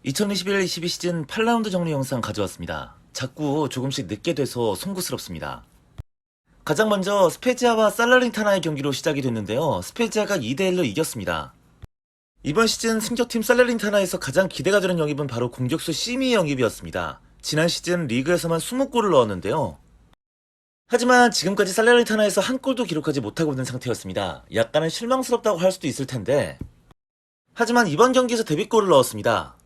(2021-22) 시즌 8라운드 정리 영상 가져왔습니다. 자꾸 조금씩 늦게 돼서 송구스럽습니다. 가장 먼저 스페지아와 살레르니타나의 경기로 시작이 됐는데요. 스페지아가 2대1로 이겼습니다. 이번 시즌 승격팀 살레르니타나에서 가장 기대가 되는 영입은 바로 공격수 시미의 영입이었습니다. 지난 시즌 리그에서만 20골을 넣었는데요. 하지만 지금까지 살레르니타나에서 한 골도 기록하지 못하고 있는 상태였습니다. 약간은 실망스럽다고 할 수도 있을 텐데, 하지만 이번 경기에서 데뷔골을 넣었습니다.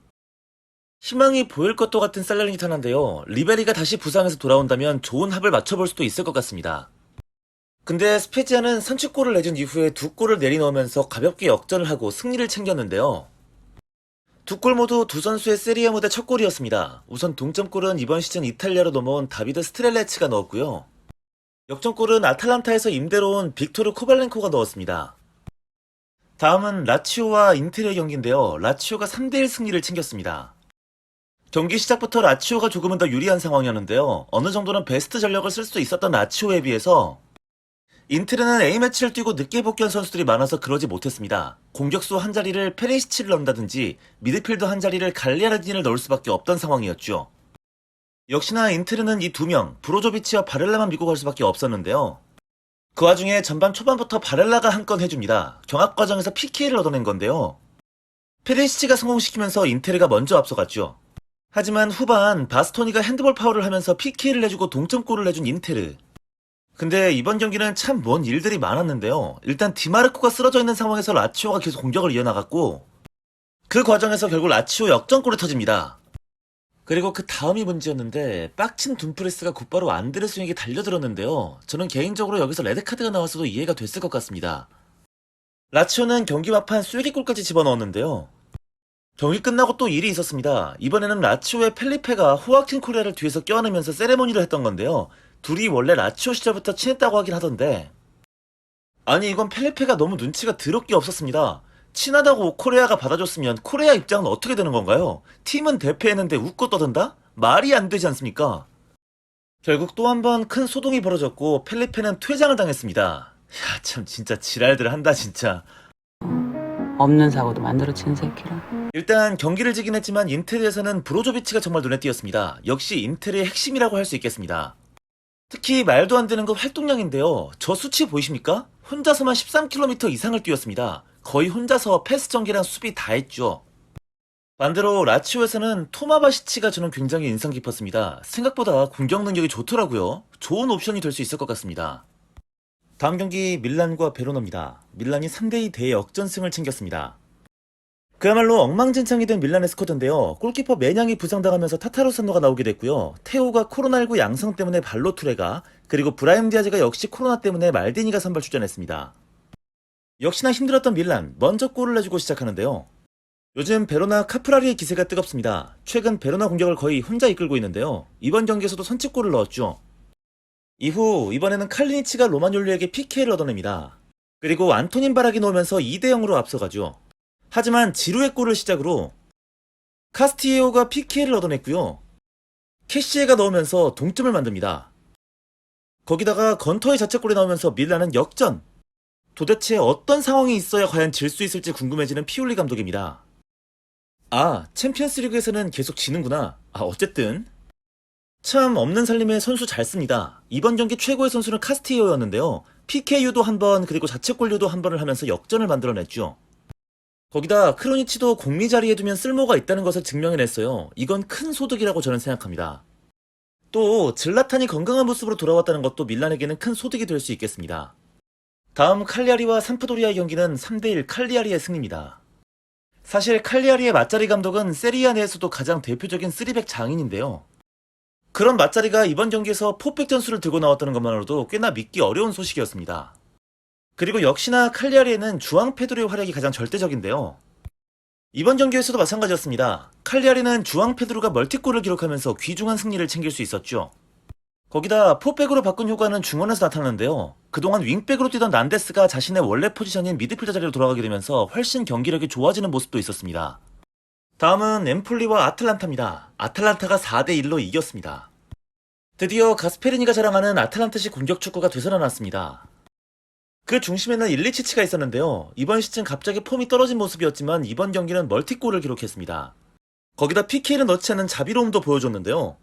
희망이 보일 것도 같은 살레르니타나인데요. 리베리가 다시 부상에서 돌아온다면 좋은 합을 맞춰볼 수도 있을 것 같습니다. 근데 스페지아는 선취골을 내준 이후에 2골을 내리넣으면서 가볍게 역전을 하고 승리를 챙겼는데요. 2골 모두 두 선수의 세리아 무대 첫 골이었습니다. 우선 동점골은 이번 시즌 이탈리아로 넘어온 다비드 스트렐레치가 넣었고요. 역전골은 아탈란타에서 임대로 온 빅토르 코발렌코가 넣었습니다. 다음은 라치오와 인테리의 경기인데요. 라치오가 3대1 승리를 챙겼습니다. 경기 시작부터 라치오가 조금은 더 유리한 상황이었는데요. 어느 정도는 베스트 전력을 쓸 수 있었던 라치오에 비해서 인테르는 A매치를 뛰고 늦게 복귀한 선수들이 많아서 그러지 못했습니다. 공격수 한 자리를 페리시치를 넣는다든지 미드필더 한 자리를 갈리아르딘을 넣을 수밖에 없던 상황이었죠. 역시나 인테르는 이 두 명, 브로조비치와 바렐라만 밀고 갈 수밖에 없었는데요. 그 와중에 전반 초반부터 바렐라가 한 건 해줍니다. 경합 과정에서 PK를 얻어낸 건데요. 페리시치가 성공시키면서 인테르가 먼저 앞서갔죠. 하지만 후반 바스토니가 핸드볼 파울을 하면서 PK를 내주고 동점골을 내준 인테르. 근데 이번 경기는 참 뭔 일들이 많았는데요. 일단 디마르코가 쓰러져 있는 상황에서 라치오가 계속 공격을 이어나갔고, 그 과정에서 결국 라치오 역전골이 터집니다. 그리고 그 다음이 문제였는데 빡친 둠프레스가 곧바로 안드레스에게 달려들었는데요. 저는 개인적으로 여기서 레드카드가 나왔어도 이해가 됐을 것 같습니다. 라치오는 경기 막판 쐐기골까지 집어넣었는데요. 경기 끝나고 또 일이 있었습니다. 이번에는 라치오의 펠리페가 호아킨 코리아를 뒤에서 껴안으면서 세레모니를 했던 건데요. 둘이 원래 라치오 시절부터 친했다고 하긴 하던데, 아니 이건 펠리페가 너무 눈치가 더럽게 없었습니다. 친하다고 코레아가 받아줬으면 코레아 입장은 어떻게 되는 건가요? 팀은 대패했는데 웃고 떠든다? 말이 안 되지 않습니까? 결국 또 한 번 큰 소동이 벌어졌고 펠리페는 퇴장을 당했습니다. 야, 참 진짜 지랄들 한다 진짜. 없는 사고도 만들어치는 새끼라. 일단 경기를 지긴 했지만 인테르에서는 브로조비치가 정말 눈에 띄었습니다. 역시 인테르의 핵심이라고 할 수 있겠습니다. 특히 말도 안 되는 건 활동량인데요. 저 수치 보이십니까? 혼자서만 13km 이상을 뛰었습니다. 거의 혼자서 패스 전개랑 수비 다 했죠. 반대로 라치오에서는 토마바시치가 저는 굉장히 인상 깊었습니다. 생각보다 공격 능력이 좋더라고요. 좋은 옵션이 될 수 있을 것 같습니다. 다음 경기 밀란과 베로나입니다. 밀란이 3대2 대역전승을 챙겼습니다. 그야말로 엉망진창이 된 밀란의 스쿼드인데요. 골키퍼 매냥이 부상당하면서 타타루산노가 나오게 됐고요. 테오가 코로나19 양성 때문에 발로투레가, 그리고 브라임 디아즈가 역시 코로나 때문에 말디니가 선발 출전했습니다. 역시나 힘들었던 밀란, 먼저 골을 내주고 시작하는데요. 요즘 베로나 카프라리의 기세가 뜨겁습니다. 최근 베로나 공격을 거의 혼자 이끌고 있는데요. 이번 경기에서도 선취골을 넣었죠. 이후 이번에는 칼리니치가 로마뇰리에게 PK를 얻어냅니다. 그리고 안토닌 바락이 넣으면서 2대0으로 앞서가죠. 하지만 지루의 골을 시작으로 카스티에오가 PK를 얻어냈고요. 캐시에가 넣으면서 동점을 만듭니다. 거기다가 건터의 자책골이 나오면서 밀란은 역전! 도대체 어떤 상황이 있어야 과연 질 수 있을지 궁금해지는 피올리 감독입니다. 아, 챔피언스리그에서는 계속 지는구나. 어쨌든 참 없는 살림에 선수 잘 씁니다. 이번 경기 최고의 선수는 카스티에오였는데요. PKU도 한 번, 그리고 자책골류도 한 번을 하면서 역전을 만들어냈죠. 거기다 크로니치도 공미 자리에 두면 쓸모가 있다는 것을 증명해냈어요. 이건 큰 소득이라고 저는 생각합니다. 또 질라탄이 건강한 모습으로 돌아왔다는 것도 밀란에게는 큰 소득이 될 수 있겠습니다. 다음 칼리아리와 삼프도리아의 경기는 3대1 칼리아리의 승리입니다. 사실 칼리아리의 마짜리 감독은 세리아 내에서도 가장 대표적인 3백 장인인데요. 그런 마짜리가 이번 경기에서 포백 전술을 들고 나왔다는 것만으로도 꽤나 믿기 어려운 소식이었습니다. 그리고 역시나 칼리아리에는 주앙 페드로의 활약이 가장 절대적인데요. 이번 경기에서도 마찬가지였습니다. 칼리아리는 주앙 페드로가 멀티골을 기록하면서 귀중한 승리를 챙길 수 있었죠. 거기다 포백으로 바꾼 효과는 중원에서 나타나는데요. 그동안 윙백으로 뛰던 난데스가 자신의 원래 포지션인 미드필더 자리로 돌아가게 되면서 훨씬 경기력이 좋아지는 모습도 있었습니다. 다음은 엠폴리와 아틀란타입니다. 아틀란타가 4대1로 이겼습니다. 드디어 가스페리니가 자랑하는 아틀란타식 공격 축구가 되살아났습니다. 그 중심에는 일리치치가 있었는데요. 이번 시즌 갑자기 폼이 떨어진 모습이었지만 이번 경기는 멀티골을 기록했습니다. 거기다 PK를 넣지 않는 자비로움도 보여줬는데요.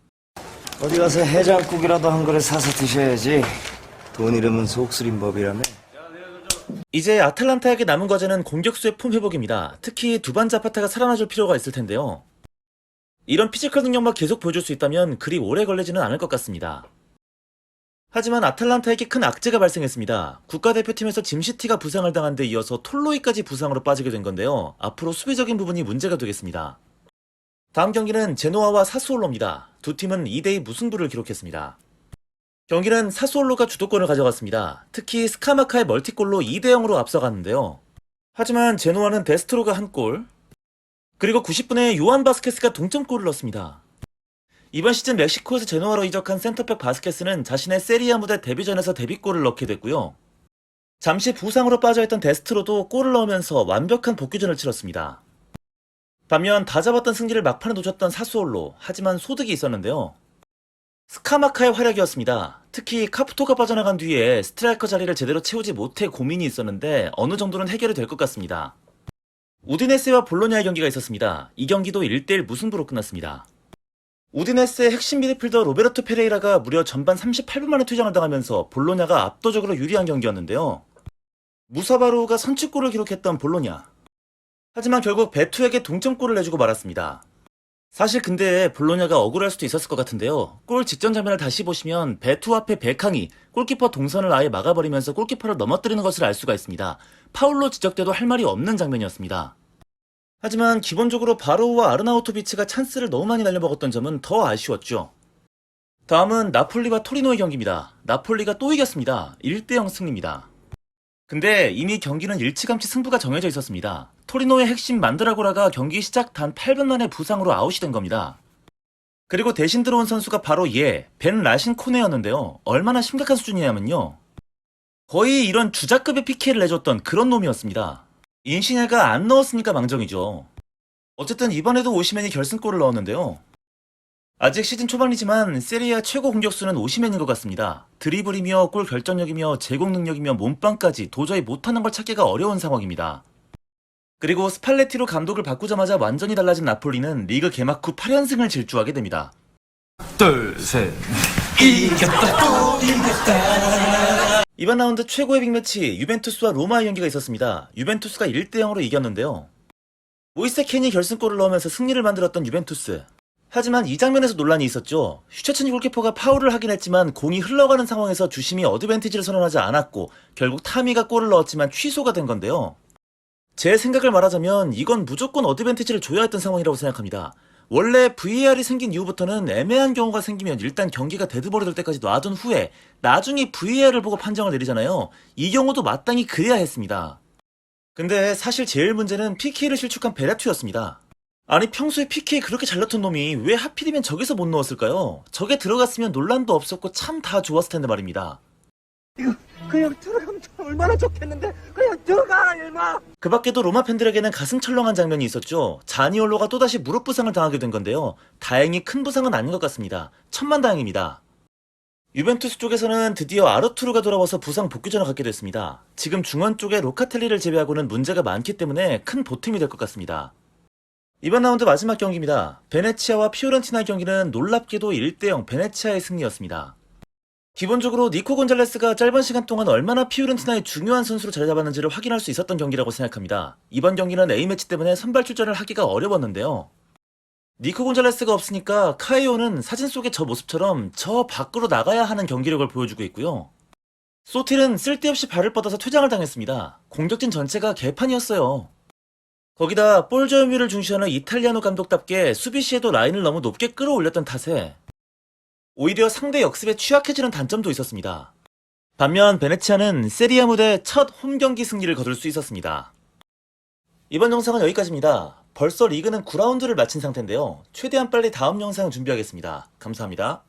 어디 가서 해장국이라도 한 그릇 사서 드셔야지. 돈 잃으면 속쓰린 법이라며. 이제 아틀란타에게 남은 과제는 공격수의 폼 회복입니다. 특히 두반 자파타가 살아나줄 필요가 있을 텐데요. 이런 피지컬 능력만 계속 보여줄 수 있다면 그리 오래 걸리지는 않을 것 같습니다. 하지만 아틀란타에게 큰 악재가 발생했습니다. 국가대표팀에서 짐시티가 부상을 당한 데 이어서 톨로이까지 부상으로 빠지게 된 건데요. 앞으로 수비적인 부분이 문제가 되겠습니다. 다음 경기는 제노아와 사스올로입니다. 두 팀은 2대2 무승부를 기록했습니다. 경기는 사스올로가 주도권을 가져갔습니다. 특히 스카마카의 멀티골로 2대0으로 앞서갔는데요. 하지만 제노아는 데스트로가 한 골, 그리고 90분에 요한 바스케스가 동점골을 넣었습니다. 이번 시즌 멕시코에서 제노아로 이적한 센터백 바스케스는 자신의 세리아 무대 데뷔전에서 데뷔골을 넣게 됐고요. 잠시 부상으로 빠져있던 데스트로도 골을 넣으면서 완벽한 복귀전을 치렀습니다. 반면 다 잡았던 승리를 막판에 놓쳤던 사스올로, 하지만 소득이 있었는데요. 스카마카의 활약이었습니다. 특히 카프토가 빠져나간 뒤에 스트라이커 자리를 제대로 채우지 못해 고민이 있었는데 어느 정도는 해결이 될 것 같습니다. 우디네세와 볼로냐의 경기가 있었습니다. 이 경기도 1대1 무승부로 끝났습니다. 우디네세의 핵심 미드필더 로베르토 페레이라가 무려 전반 38분 만에 퇴장을 당하면서 볼로냐가 압도적으로 유리한 경기였는데요. 무사바루가 선취골을 기록했던 볼로냐. 하지만 결국 베투에게 동점골을 내주고 말았습니다. 사실 근데 볼로냐가 억울할 수도 있었을 것 같은데요. 골 직전 장면을 다시 보시면 베투 앞에 베캉이 골키퍼 동선을 아예 막아버리면서 골키퍼를 넘어뜨리는 것을 알 수가 있습니다. 파울로 지적돼도 할 말이 없는 장면이었습니다. 하지만 기본적으로 바로우와 아르나우토비치가 찬스를 너무 많이 날려먹었던 점은 더 아쉬웠죠. 다음은 나폴리와 토리노의 경기입니다. 나폴리가 또 이겼습니다. 1대0 승리입니다. 근데 이미 경기는 일찌감치 승부가 정해져 있었습니다. 토리노의 핵심 만드라고라가 경기 시작 단 8분 만에 부상으로 아웃이 된 겁니다. 그리고 대신 들어온 선수가 바로 벤 라신 코네였는데요. 얼마나 심각한 수준이냐면요. 거의 이런 주자급의 PK를 내줬던 그런 놈이었습니다. 인시냐가 안 넣었으니까 망정이죠. 어쨌든 이번에도 오시멘이 결승골을 넣었는데요. 아직 시즌 초반이지만 세리아 최고 공격수는 오시멘인 것 같습니다. 드리블이며 골 결정력이며 제공 능력이며 몸빵까지 도저히 못하는 걸 찾기가 어려운 상황입니다. 그리고 스팔레티로 감독을 바꾸자마자 완전히 달라진 나폴리는 리그 개막 후 8연승을 질주하게 됩니다. 둘, 셋. 이겼다 또 이겼다. 이번 라운드 최고의 빅매치 유벤투스와 로마의 경기가 있었습니다. 유벤투스가 1대0으로 이겼는데요. 모이세 켄이 결승골을 넣으면서 승리를 만들었던 유벤투스. 하지만 이 장면에서 논란이 있었죠. 슈체츠니 골키퍼가 파울을 하긴 했지만 공이 흘러가는 상황에서 주심이 어드밴티지를 선언하지 않았고 결국 타미가 골을 넣었지만 취소가 된 건데요. 제 생각을 말하자면 이건 무조건 어드밴티지를 줘야 했던 상황이라고 생각합니다. 원래 VAR이 생긴 이후부터는 애매한 경우가 생기면 일단 경기가 데드볼이 될 때까지 놔둔 후에 나중에 VAR을 보고 판정을 내리잖아요. 이 경우도 마땅히 그래야 했습니다. 근데 사실 제일 문제는 PK를 실축한 베라투였습니다. 아니 평소에 PK 그렇게 잘 넣던 놈이 왜 하필이면 저기서 못 넣었을까요? 저게 들어갔으면 논란도 없었고 참 다 좋았을 텐데 말입니다. 이거 그냥 들어가면 얼마나 좋겠는데 그냥 들어가 일마. 그 밖에도 로마 팬들에게는 가슴 철렁한 장면이 있었죠. 자니올로가 또다시 무릎 부상을 당하게 된 건데요. 다행히 큰 부상은 아닌 것 같습니다. 천만다행입니다. 유벤투스 쪽에서는 드디어 아르투르가 돌아와서 부상 복귀전을 갖게 됐습니다. 지금 중원 쪽에 로카텔리를 제외하고는 문제가 많기 때문에 큰 보탬이 될 것 같습니다. 이번 라운드 마지막 경기입니다. 베네치아와 피오렌티나의 경기는 놀랍게도 1대0 베네치아의 승리였습니다. 기본적으로 니코 곤잘레스가 짧은 시간 동안 얼마나 피오렌티나의 중요한 선수로 자리 잡았는지를 확인할 수 있었던 경기라고 생각합니다. 이번 경기는 A매치 때문에 선발 출전을 하기가 어려웠는데요. 니코 곤잘레스가 없으니까 카이오는 사진 속의 저 모습처럼 저 밖으로 나가야 하는 경기력을 보여주고 있고요. 소틸은 쓸데없이 발을 뻗어서 퇴장을 당했습니다. 공격진 전체가 개판이었어요. 거기다 볼 저음율을 중시하는 이탈리아노 감독답게 수비 시에도 라인을 너무 높게 끌어올렸던 탓에 오히려 상대 역습에 취약해지는 단점도 있었습니다. 반면 베네치아는 세리아 무대 첫 홈경기 승리를 거둘 수 있었습니다. 이번 영상은 여기까지입니다. 벌써 리그는 9라운드를 마친 상태인데요. 최대한 빨리 다음 영상 준비하겠습니다. 감사합니다.